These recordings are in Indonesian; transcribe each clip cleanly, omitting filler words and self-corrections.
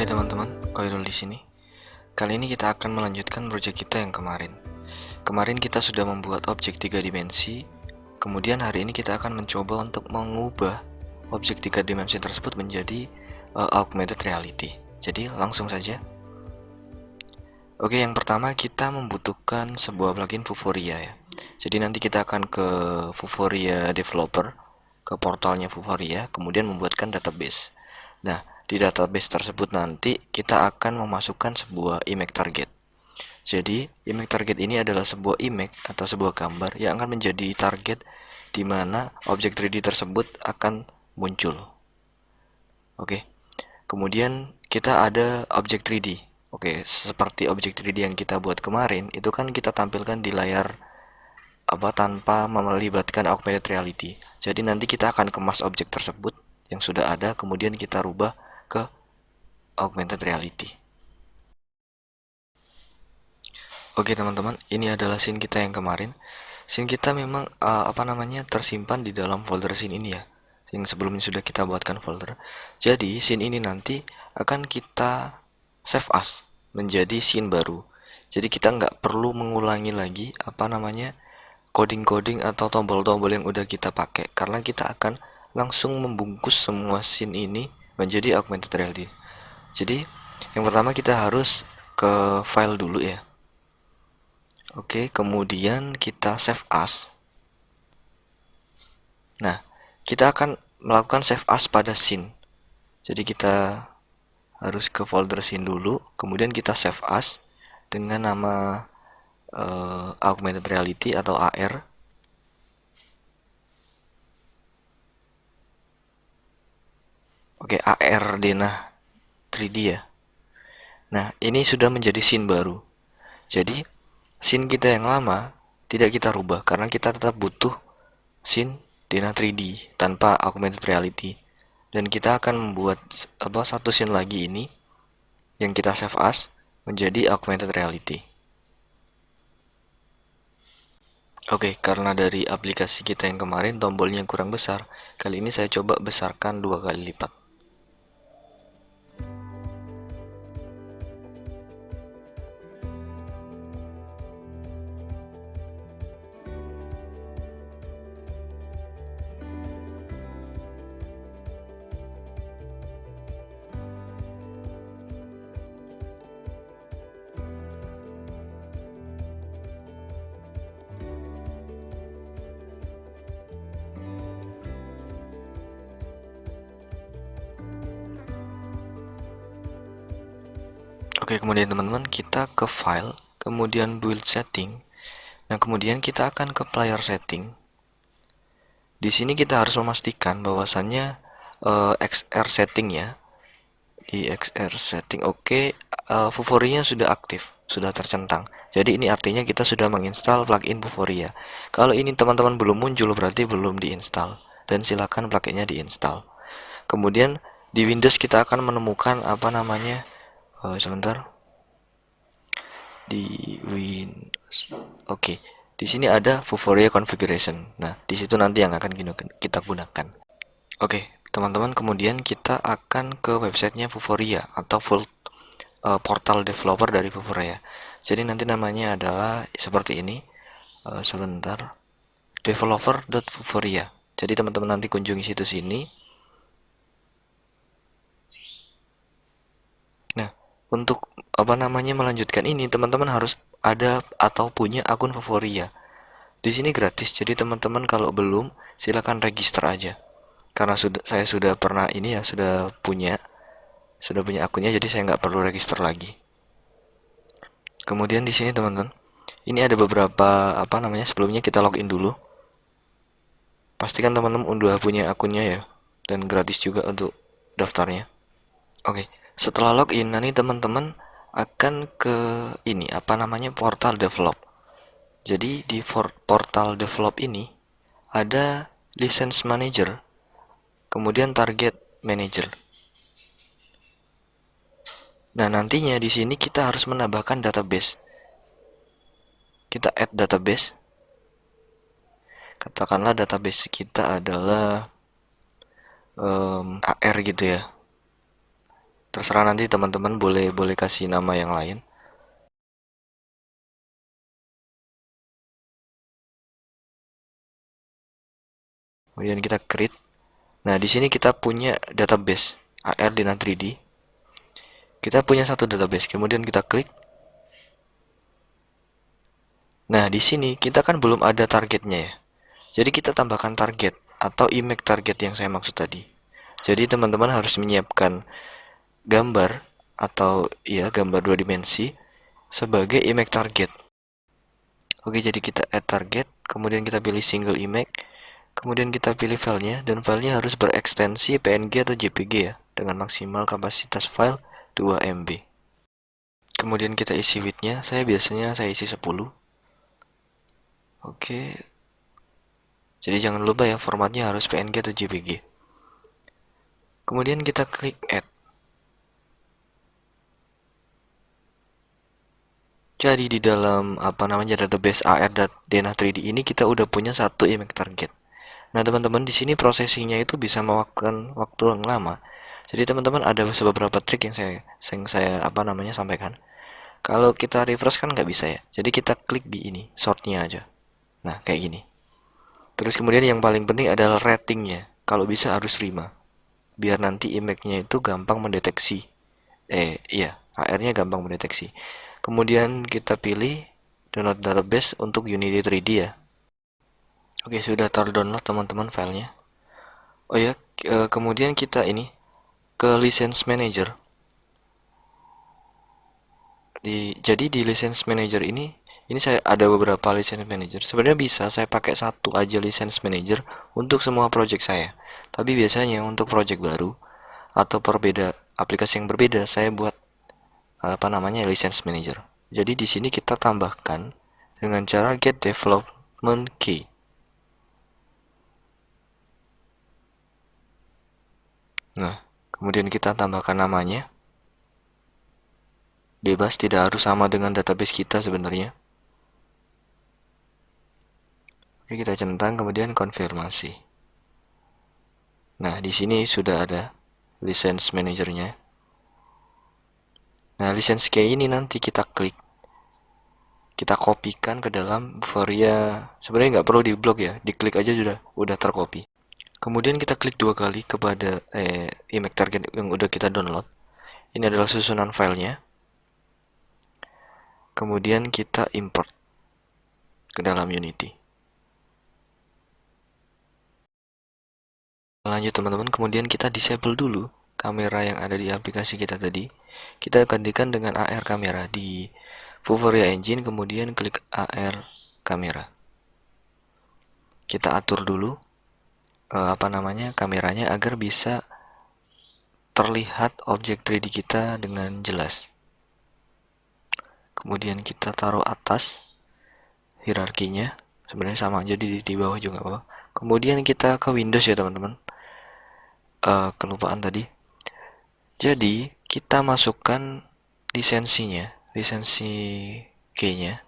Hai teman-teman, Koirul di sini. Kali ini kita akan melanjutkan proyek kita yang kemarin. Kemarin kita sudah membuat objek 3 dimensi, kemudian hari ini kita akan mencoba untuk mengubah objek 3 dimensi tersebut menjadi augmented reality. Jadi langsung saja. Oke, yang pertama kita membutuhkan sebuah plugin Vuforia ya. Jadi nanti kita akan ke Vuforia Developer, ke portalnya Vuforia, kemudian membuatkan database. Nah, di database tersebut nanti kita akan memasukkan sebuah image target. Jadi, image target ini adalah sebuah image atau sebuah gambar yang akan menjadi target di mana objek 3D tersebut akan muncul. Oke. Kemudian kita ada objek 3D. Oke, seperti objek 3D yang kita buat kemarin, itu kan kita tampilkan di layar tanpa melibatkan augmented reality. Jadi nanti kita akan kemas objek tersebut yang sudah ada, kemudian kita rubah ke augmented reality. Oke teman-teman, ini adalah scene kita yang kemarin. Scene kita memang tersimpan di dalam folder scene ini ya, yang sebelumnya sudah kita buatkan folder. Jadi scene ini nanti akan kita save as menjadi scene baru. Jadi kita nggak perlu mengulangi lagi coding-coding atau tombol-tombol yang udah kita pakai, karena kita akan langsung membungkus semua scene ini menjadi augmented reality. Jadi yang pertama kita harus ke file dulu ya. Oke, kemudian kita save as. Nah, kita akan melakukan save as pada scene. Jadi kita harus ke folder scene dulu, kemudian kita save as dengan nama augmented reality atau AR. Oke, AR Dena 3D ya. Nah, ini sudah menjadi scene baru. Jadi, scene kita yang lama tidak kita rubah karena kita tetap butuh scene Dena 3D tanpa augmented reality. Dan kita akan membuat satu scene lagi ini yang kita save as menjadi augmented reality. Oke, karena dari aplikasi kita yang kemarin tombolnya kurang besar, kali ini saya coba besarkan 2 kali lipat. Oke, kemudian teman-teman kita ke file, kemudian build setting. Nah, kemudian kita akan ke player setting. Di sini kita harus memastikan bahwasannya XR setting ya. Di XR setting oke, Vuforia sudah aktif, sudah tercentang. Jadi ini artinya kita sudah menginstal plugin Vuforia. Kalau ini teman-teman belum muncul berarti belum diinstal, dan silakan pluginnya diinstal. Kemudian di Windows kita akan menemukan sebentar. Di Windows. Oke. Di sini ada Vuforia configuration. Nah, di situ nanti yang akan kita gunakan. Oke, teman-teman, kemudian kita akan ke websitenya Vuforia atau portal developer dari Vuforia. Jadi nanti namanya adalah seperti ini. Sebentar. Developer.vuforia. Jadi teman-teman nanti kunjungi situs ini. Nah, untuk melanjutkan ini, teman-teman harus ada atau punya akun Vuforia. Di sini gratis, jadi teman-teman kalau belum silakan register aja. Karena saya sudah pernah sudah punya akunnya, jadi saya nggak perlu register lagi. Kemudian di sini teman-teman, ini ada beberapa sebelumnya kita login dulu. Pastikan teman-teman udah punya akunnya ya, dan gratis juga untuk daftarnya. Oke, setelah login nanti teman-teman akan ke ini portal develop. Jadi di portal develop ini ada license manager, kemudian target manager. Nah, nantinya di sini kita harus menambahkan database. Kita add database. Katakanlah database kita adalah AR gitu ya. Terserah nanti teman-teman boleh kasih nama yang lain. Kemudian kita create. Nah, di sini kita punya database AR Dena 3D. Kita punya satu database, kemudian kita klik. Nah, di sini kita kan belum ada targetnya ya. Jadi kita tambahkan target atau image target yang saya maksud tadi. Jadi teman-teman harus menyiapkan gambar atau ya gambar 2 dimensi sebagai image target. Oke, jadi kita add target, kemudian kita pilih single image, kemudian kita pilih filenya, dan filenya harus berekstensi PNG atau JPG ya, dengan maksimal kapasitas file 2 MB. Kemudian kita isi widthnya, saya isi 10. Oke, jadi jangan lupa ya formatnya harus PNG atau JPG. Kemudian kita klik add. Jadi di dalam database AR.Dena 3D ini kita udah punya satu image target. Nah, teman-teman, di sini prosesinya itu bisa memakan waktu yang lama. Jadi teman-teman ada beberapa trik yang saya sampaikan. Kalau kita refresh kan nggak bisa ya. Jadi kita klik di ini, sortnya aja. Nah, kayak gini. Terus kemudian yang paling penting adalah ratingnya. Kalau bisa harus 5. Biar nanti image-nya itu gampang mendeteksi. Iya, AR-nya gampang mendeteksi. Kemudian kita pilih download database untuk Unity 3D ya. Oke, sudah terdownload teman-teman filenya. Oh ya, kemudian kita ini ke license manager. Jadi di license manager ini saya ada beberapa license manager. Sebenarnya bisa saya pakai satu aja license manager untuk semua project saya. Tapi biasanya untuk project baru atau aplikasi yang berbeda saya buat license manager. Jadi di sini kita tambahkan dengan cara get development key. Nah, kemudian kita tambahkan namanya. Bebas, tidak harus sama dengan database kita sebenarnya. Oke, kita centang kemudian konfirmasi. Nah, di sini sudah ada license manajernya. Nah, license key ini nanti kita klik. Kita kopikan ke dalam Vuforia. Sebenarnya nggak perlu di blok ya, diklik aja udah terkopi. Kemudian kita klik 2 kali kepada image target yang udah kita download. Ini adalah susunan filenya. Kemudian kita import ke dalam Unity. Lanjut teman-teman, kemudian kita disable dulu kamera yang ada di aplikasi kita tadi. Kita gantikan dengan AR kamera di Vuforia Engine, kemudian klik AR kamera. Kita atur dulu kameranya agar bisa terlihat objek 3D kita dengan jelas. Kemudian kita taruh atas hierarkinya, sebenarnya sama aja di bawah juga apa. Kemudian kita ke Windows ya teman-teman. Kelupaan tadi. Jadi kita masukkan lisensi key-nya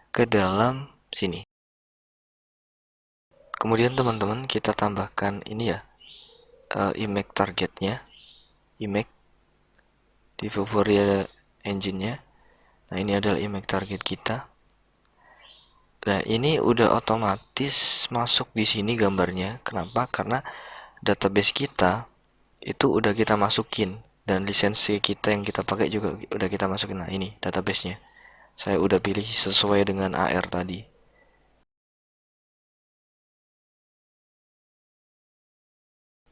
ke dalam sini. Kemudian teman-teman kita tambahkan ini ya, image targetnya, image di Vuforia engine-nya. Nah, ini adalah image target kita. Nah, ini udah otomatis masuk di sini gambarnya. Kenapa? Karena database kita itu udah kita masukin, dan lisensi kita yang kita pakai juga udah kita masukin. Nah, ini database-nya. Saya udah pilih sesuai dengan AR tadi.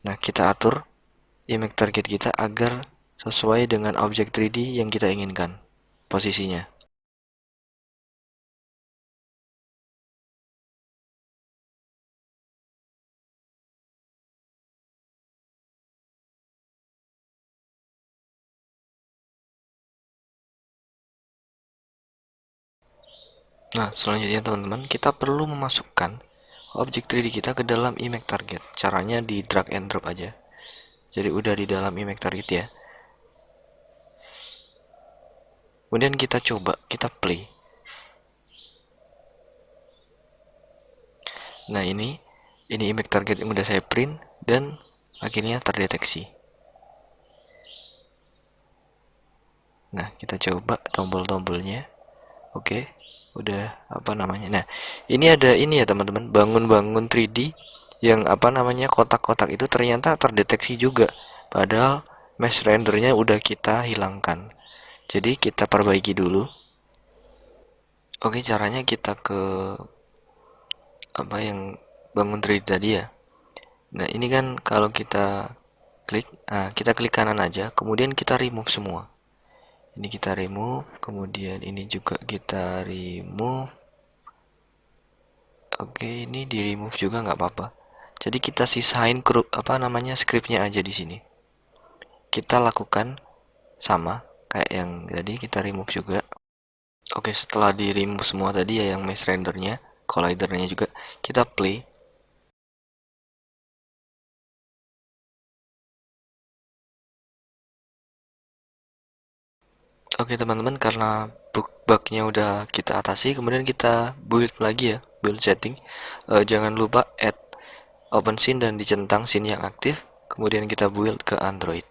Nah, kita atur image target kita agar sesuai dengan objek 3D yang kita inginkan posisinya. Nah, selanjutnya teman-teman, kita perlu memasukkan objek 3D kita ke dalam image target. Caranya di drag and drop aja. Jadi udah di dalam image target ya. Kemudian kita coba, kita play. Nah, ini image target yang udah saya print dan akhirnya terdeteksi. Nah, kita coba tombol-tombolnya. Oke, udah apa namanya. Nah, ini ada ini ya teman-teman, bangun-bangun 3D yang apa namanya kotak-kotak itu ternyata terdeteksi juga. Padahal mesh rendernya udah kita hilangkan. Jadi kita perbaiki dulu. Oke, caranya kita ke apa yang bangun 3D tadi ya. Nah, ini kan kalau kita klik, kita klik kanan aja, kemudian kita remove semua. Ini kita remove, kemudian ini juga kita remove. Oke, ini di remove juga nggak apa-apa. Jadi kita sisain apa namanya scriptnya aja di sini. Kita lakukan sama kayak yang tadi, kita remove juga. Oke, setelah di remove semua tadi ya yang mesh rendernya, collidernya juga, kita play. Oke teman-teman, karena bugnya udah kita atasi, kemudian kita build lagi ya, build setting. Jangan lupa add open scene dan dicentang scene yang aktif, kemudian kita build ke Android.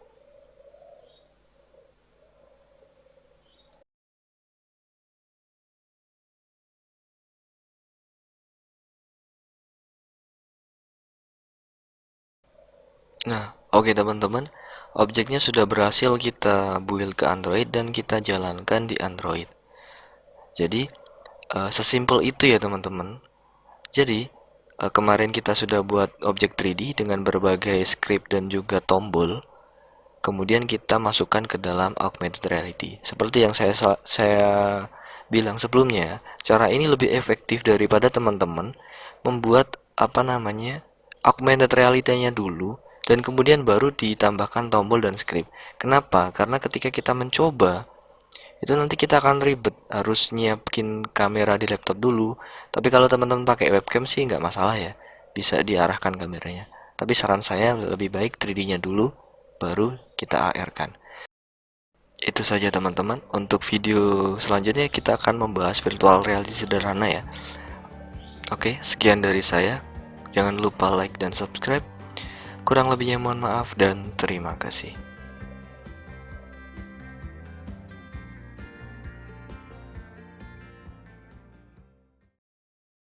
Nah, oke teman-teman, objeknya sudah berhasil kita build ke Android dan kita jalankan di Android. Jadi sesimpel itu ya teman-teman. Jadi kemarin kita sudah buat objek 3D dengan berbagai script dan juga tombol. Kemudian kita masukkan ke dalam augmented reality. Seperti yang saya bilang sebelumnya, cara ini lebih efektif daripada teman-teman membuat apa namanya augmented reality-nya dulu dan kemudian baru ditambahkan tombol dan script. Kenapa? Karena ketika kita mencoba itu nanti kita akan ribet, harus nyiapin kamera di laptop dulu. Tapi kalau teman-teman pakai webcam sih nggak masalah ya, bisa diarahkan kameranya. Tapi saran saya lebih baik 3D-nya dulu, baru kita AR kan. Itu saja teman-teman. Untuk video selanjutnya kita akan membahas virtual reality sederhana ya. Oke, sekian dari saya. Jangan lupa like dan subscribe. Kurang lebihnya mohon maaf dan terima kasih.